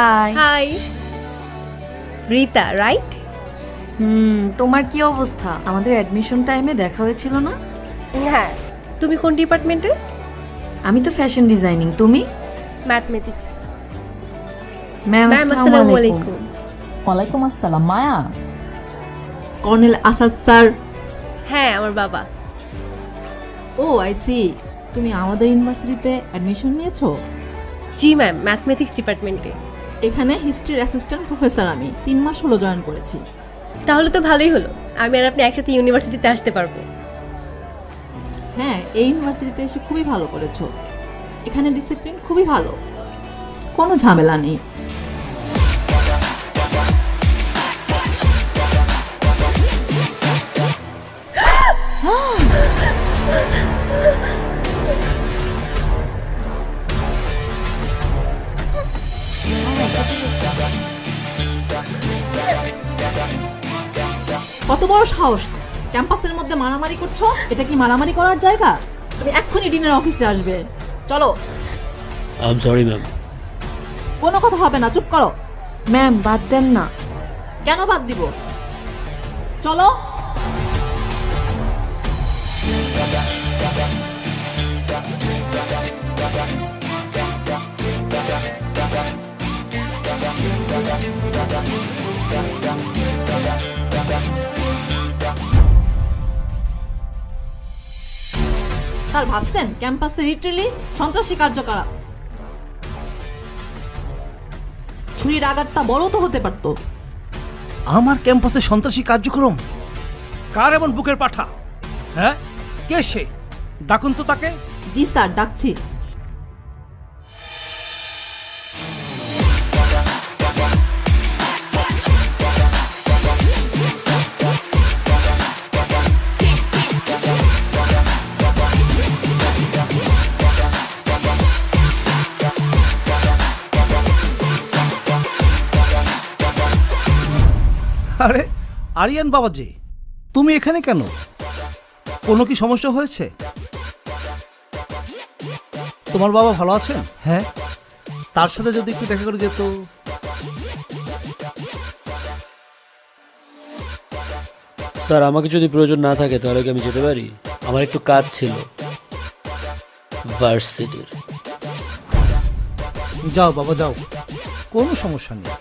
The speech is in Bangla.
হাই। High Rita, right? তোমার কি অবস্থা? আমাদের অ্যাডমিশন টাইমে দেখা হয়েছিল না? হ্যাঁ। তুমি কোন ডিপার্টমেন্টে? আমি তো ফ্যাশন ডিজাইনিং। তুমি? ম্যাথমেটিক্স। ম্যাম ম্যাম আসসালামু আসসালামু আলাইকুম। আলাইকুম। ওয়ালাইকুম আসসালাম। মায়া, কর্নেল আসাদ স্যার। হ্যাঁ, আমার বাবা। ও আই সি, তুমি আমাদের ইউনিভার্সিটিতে অ্যাডমিশন নিয়েছো? জি ম্যাম, ম্যাথমেটিক্স ডিপার্টমেন্টে। এখানে হিস্ট্রির অ্যাসিস্ট্যান্ট প্রফেসর আমি 3 মাস হলো জয়েন করেছি। তাহলে তো ভালোই হলো, আমি আর আপনি একসাথে ইউনিভার্সিটিতে আসতে পারবো। হ্যাঁ, এই ইউনিভার্সিটিতে এসে খুবই ভালো করেছো। এখানে ডিসিপ্লিন খুবই ভালো, কোনো ঝামেলা নেই। কত বড় সাহস, ক্যাম্পাসের মধ্যে মারামারি করছো? এটা কি মারামারি করার জায়গা? তুমি এক্ষুনি ডিনের অফিসে আসবে। চলো। I am sorry ma'am. কোনো কথা হবে না, চুপ করো। ম্যাম বাদ দেন না। কেন বাদ দিব? চলো। স্যার ভাবছেন ক্যাম্পাসে লিটারেলি সন্ত্রাসী কার্যকলাপ? ছুরির আঘাতটা বড় তো হতে পারতো। আমার ক্যাম্পাসে সন্ত্রাসী কার্যক্রম? কার এমন বুকের পাঠা? হ্যাঁ, কে সে? ডাকুন তো তাকে। জি স্যার, ডাকছি। আরে আরিয়ান বাবাজি, তুমি এখানে কেন? কোনো কি সমস্যা হয়েছে? তোমার বাবা ভালো আছেন? হ্যাঁ, তার সাথে যদি একটু দেখা করে যেত। স্যার, আমাকে যদি প্রয়োজন না থাকে তাহলে কি আমি যেতে পারি? আমার একটু কাজ ছিল ভার্সিটির। যাও বাবা যাও, কোনো সমস্যা নেই।